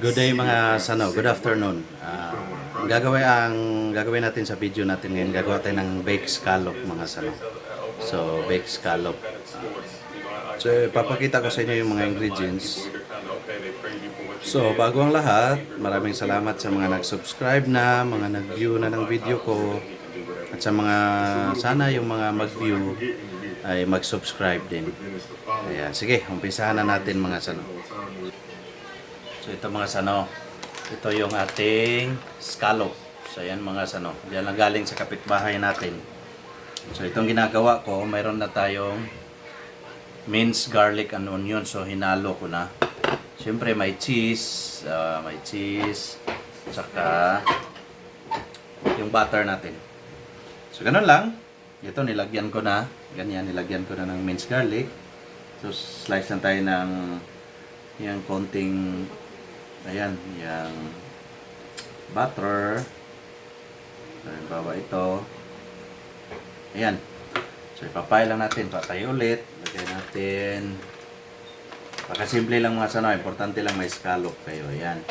Good day mga sano, good afternoon. Ang gagawin natin sa video natin ngayon, gagawa tayo ng baked scallop mga sano. So, baked scallop. So, ipapakita ko sa inyo yung mga ingredients. So, bago ang lahat, maraming salamat sa mga nag-subscribe na, mga nag-view na ng video ko. At sa mga, sana yung mga mag-view ay mag-subscribe din. Ayan, sige, umpisahan na natin mga sano. So ito mga sano, ito yung ating scallop. So ayan mga sano, yan lang galing sa kapitbahay natin. So itong ginagawa ko, mayroon na tayong minced garlic and onion. So hinalo ko na. Siyempre may cheese, saka yung butter natin. So ganun lang. Ito nilagyan ko na, ganyan nilagyan ko na ng minced garlic. So slice na tayo ng yung konting, ayan, yung butter. Halimbawa ito. Ayan. So, ipapay lang natin. Patay ulit. Lagay natin. Pakasimple lang mga sano. Importante lang may scallop kayo. Ayan.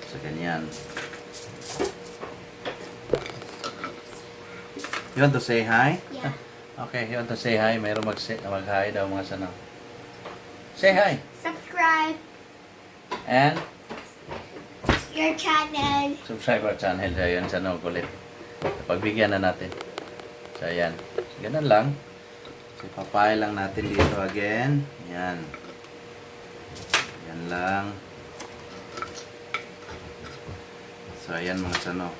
So, ganyan. You want to say hi? Yeah. Okay, you want to say hi? Mayroon mag-hi daw mga sano. Say hi. Subscribe And your channel. subscribe our channel. Ayan, sano kulit. Pagbigyan na natin. So, ayan. Ganun lang. So, papay lang natin dito again. Ayan. Ayan lang. So, ayan mga sano.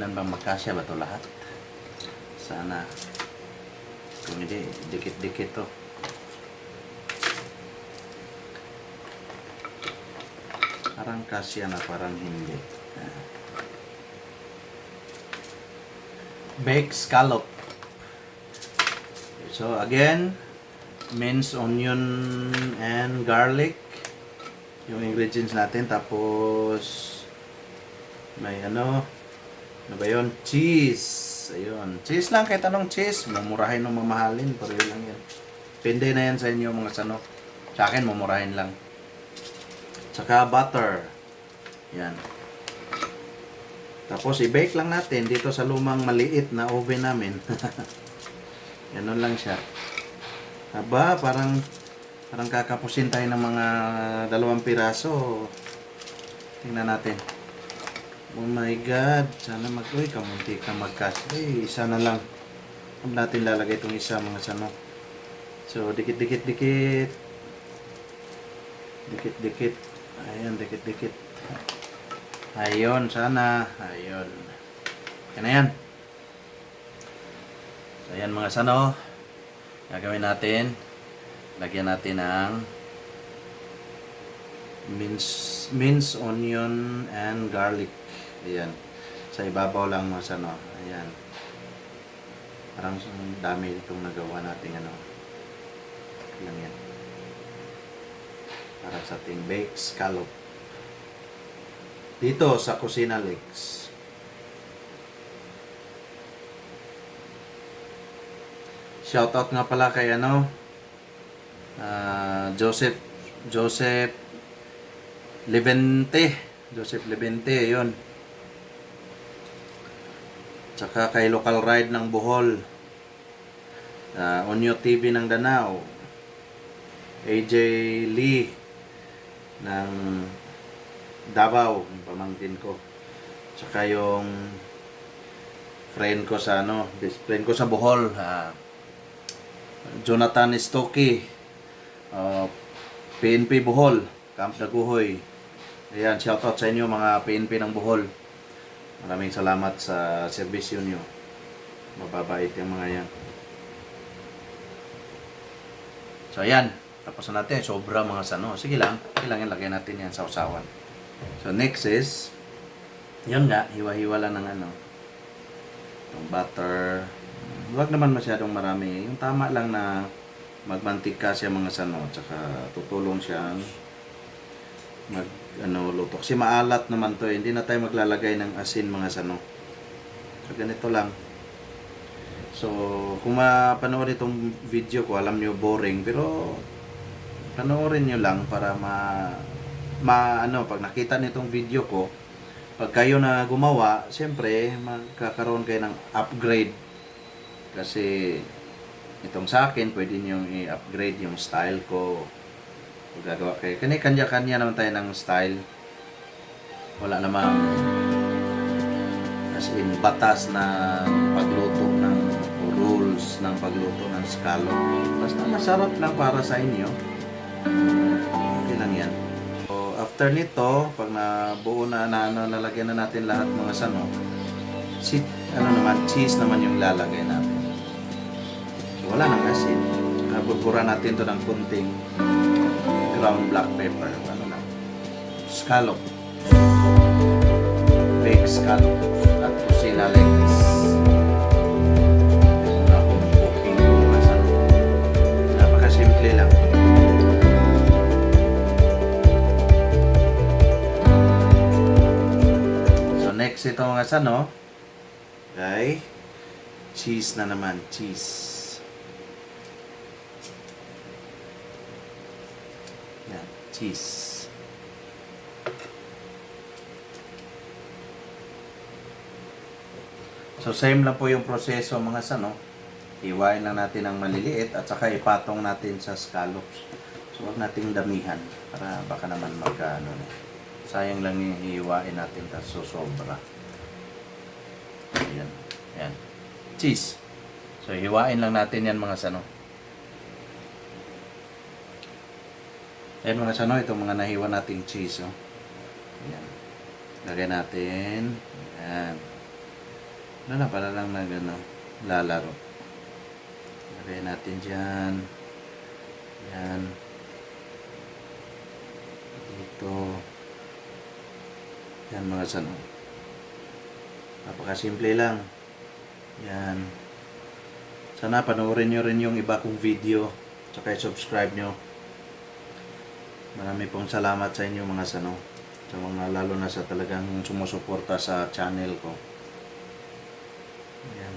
Ilan bang magkasya ba ito lahat? Sana. Kung hindi, dikit-dikit to. Parang kasya na, parang hindi. Baked scallop. So again, minced onion and garlic. Yung ingredients natin. Tapos may ano ba yun? Cheese. Ayun. Cheese lang, kahit anong cheese. Mumurahin o mamahalin. Pero yun lang yan. Pende na yan sa inyo mga sano. Sa akin, mumurahin lang. Tsaka butter. Yan. Tapos i-bake lang natin dito sa lumang maliit na oven namin. Ganun lang siya. Aba, parang kakapusin tayo ng mga 2 piraso. Tingnan natin. Oh my God. Sana uy, kamunti ka magkas. Isa na lang. Huwag natin lalagay itong isa mga sano. So, dikit-dikit. Dikit-dikit. Ayan, dikit-dikit. Ayun, sana. Ayun. Yan na yan. So, ayan mga sano. Gagawin natin. Lagyan natin ng minced onion and garlic. Ayan. Sa ibabaw lang mga sano. Ayan. Parang dami itong nagawa natin ano. Lang yan. Para sa ating baked scallop dito sa Kusina Lakes. Shoutout nga pala kay Joseph Levente yun. Tsaka kay Local Ride ng Bohol, Onyo TV ng Danao, AJ Lee ng Davao, yung pamangkin ko. Tsaka yung friend ko sa Bohol, Jonathan Stocky, PNP Bohol, Camp Daguhoy. Ayan, shoutout sa inyo mga PNP ng Bohol. Maraming salamat sa serbisyo nyo. Mababait yung mga yan. So ayan. Tapos na natin, sobra mga sano. Sige lang, ilagay natin yan sa usawan. So next is, yun nga, hiwa-hiwa lang ng itong butter. Huwag naman masyadong marami. Yung tama lang na magmantika siya mga sano. Tsaka tutulong siyang luto. Kasi maalat naman to. Hindi na tayo maglalagay ng asin mga sano. So ganito lang. So, kung mapanood itong video ko, alam nyo boring, pero panoorin nyo lang para pag nakita nitong video ko, pag kayo na gumawa, siyempre, magkakaroon kayo ng upgrade. Kasi, itong sa akin, pwede nyo i-upgrade yung style ko. Kung gagawa kayo. Kanya-kanya naman tayo ng style. Wala namang as in batas na pagluto ng o rules ng pagluto ng scallop. Basta masarap lang para sa inyo. Okay lang yan. So, after nito, pag nabuo nalagyan na natin lahat mga sano, cheese naman yung lalagay natin. So, wala nang asin. Burburan natin to ng kunting ground black pepper. Scallop. Baked scallop. At kusina legs. Cooking mga sano. Napakasimple lang. So, next ito mga sano. Okay. Cheese na naman. Cheese. Yan. Cheese. So, same lang po yung proseso mga sano. Hiwain lang natin ng maliliit at saka ipatong natin sa scallops. So, huwag nating damihan para baka naman sayang lang yung hiwain natin kasi sobra. Ayan. Ayan. Cheese. So, hiwain lang natin yan mga sano. Ayan mga sano, itong mga nahiwa nating cheese. Oh. Ayan. Lagay natin. Ayan. Para lang lalaro. Lagay natin dyan. Yan. Dito. Yan mga sano. Napakasimple lang. Yan. Sana panoorin nyo rin yung iba kong video. Tsaka subscribe nyo. Marami pong salamat sa inyo mga sano. Sa mga lalo na sa talagang sumusuporta sa channel ko. Ayan.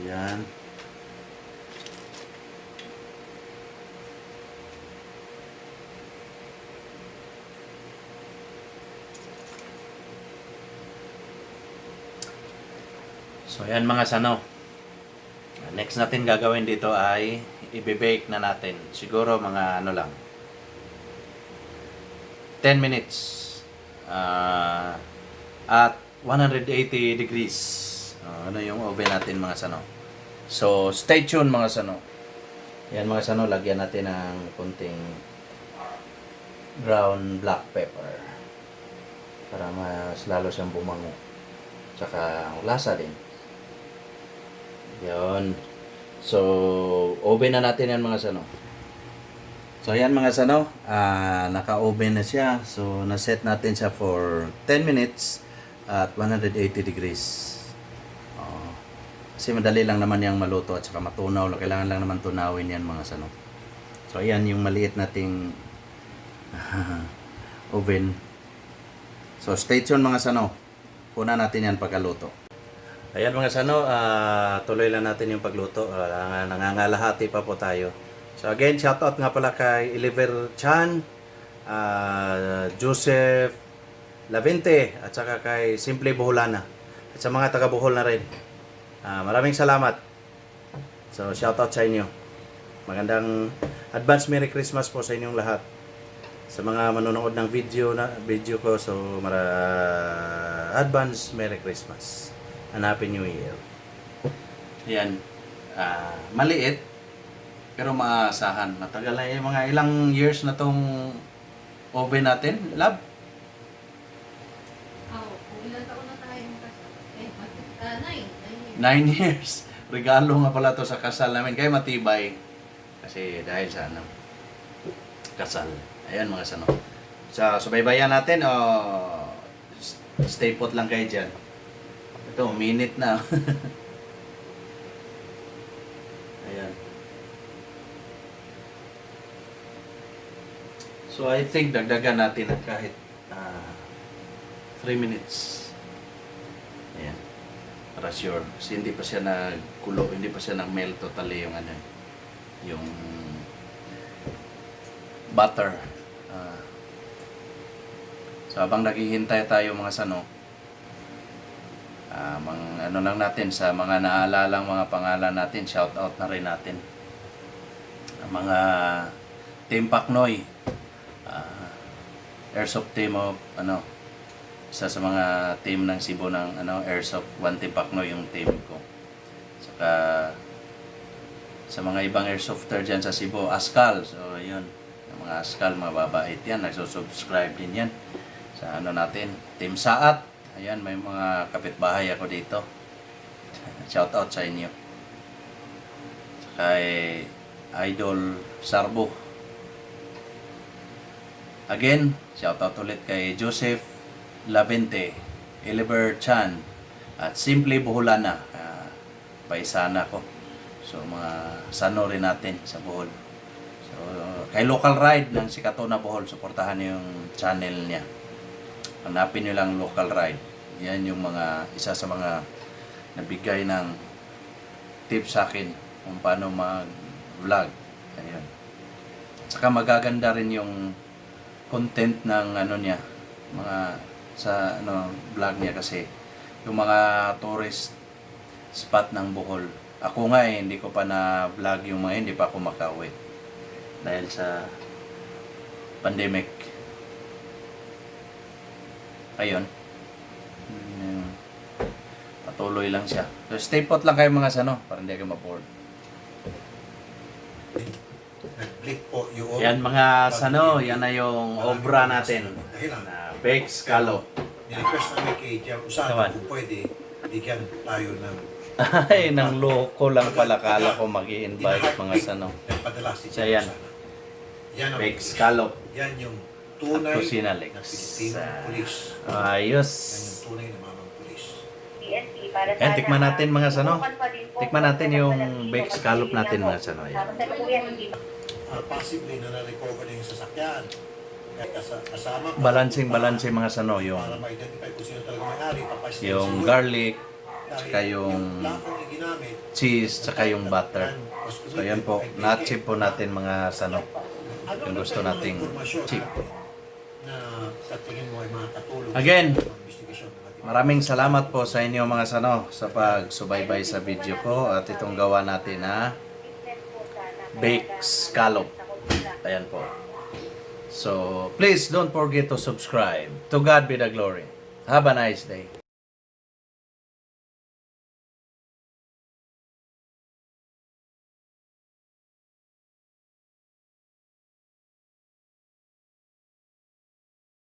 Ayan. So, ayan mga sano. Next natin gagawin dito ay i-bake na natin. Siguro mga lang. 10 minutes. At 180 degrees. Ano yung oven natin mga sano. So, stay tuned mga sano. Yan mga sano, lagyan natin ng kunting ground black pepper. Para mas lalo siyang bumango. Tsaka lasa din. Yan. So, oven na natin yan mga sano. So, ayan mga sano. Naka-oven na siya. So, naset natin siya for 10 minutes at 180 degrees. Kasi madali lang naman yung maluto at saka matunaw. Kailangan lang naman tunawin yan mga sano. So, ayan yung maliit nating oven. So, stay tuned mga sano. Puna natin yan pagkaluto. Ayan mga sano, tuloy lang natin yung pagluto. Nangangalahati pa po tayo. So again, shoutout nga pala kay Oliver Chan, Joseph Lavente, at saka kay Simple Boholana. At sa mga taga Bohol na rin. Maraming salamat. So shoutout sa inyo. Magandang advance Merry Christmas po sa inyong lahat. Sa mga manonood ng video ko, so advance Merry Christmas and Happy New Year. Yan. Maliit pero maasahan. Matagal na yung mga ilang years na tong oven natin, lab. Ilan taon na tayo kasal? 9 years. Regalo nga pala to sa kasal namin. Kaya matibay. Kasi dahil sa kasal. Ayan mga sano. Sa subaybayan natin, stay put lang kayo dyan. Ito, minute na. Ayan. So, I think dagdagan natin at kahit 3 minutes. pa sure. Kasi hindi pa siya nagkulo, hindi pa siya nag-melt totally yung ano, yung butter. So habang naghihintay tayo mga sano, ano lang natin sa mga naalalang mga pangalan natin, shout out na rin natin. Ang mga Team Paknoy, Airsoft team of isa sa mga team ng Cebu ng Airsoft, One Team Paknoy yung team ko. Saka sa mga ibang airsofter dyan sa Cebu, Askal. So yun, yung mga Askal, mababait yan, nagsusubscribe din yan sa natin, Team Saat. Ayan, may mga kapitbahay ako dito. Shout out sa inyo. Kay Idol Sarbo. Again, shout out ulit kay Joseph Lavente, Eliber Chan, at Simply Buholana. Paisana ko. So, mga sano rin natin sa Bohol. So, kay Local Ride ng Sikatona Bohol, suportahan niyo yung channel niya. Hanapin niyo lang Local Ride. Yan yung isa sa mga nabigay ng tips sa akin kung paano mag-vlog. Ayun. Saka magaganda rin yung content ng niya, sa vlog niya kasi yung mga tourist spot ng Bohol. Ako nga hindi ko pa na-vlog yung mga hindi pa ako makauwi dahil sa pandemic. Ayun. Patuloy lang siya. So stay put lang kayo mga sano para hindi kayo ma-bored. Nag-click po yung... Yan mga sano, yan na yung obra natin na baked scallop. Nirequest namin kay Jeff Taman. Usado kung pwede, bigyan tayo ng... Ay, nang loko lang pala, kala ko mag-i-invite mga sano. Nagpadala si So, Jeff yan. Usado. Yan ang Baked scallop. Yan yung tunay Kusina na Lex. Pilipinong pulis. Ayos. Yan yung tunay na mamang pulis. Ayan, tikman natin mga sano. Tikman natin yung baked scallop natin mga sano. Ayan. Possibly na na-recover na yung sasakyan. Kaya kasama pa- Balancing mga sano. Yung para ma-identify kung sino talaga may-ari, papasya yung siguro. garlic, Dahil tsaka yung plakong na ginamit, cheese, tsaka yung butter. So yan po, na-chip po natin mga sano. ano Yung na gusto tayo mga nating impormasyon chip. natin na sa tingin mo ay makakatulong Again, sa investigasyon ng ating- Maraming salamat po sa inyo mga sano sa pagsubaybay sa video ko at itong gawa natin na baked scallop. Ayan po. So, please don't forget to subscribe. To God be the glory. Have a nice day.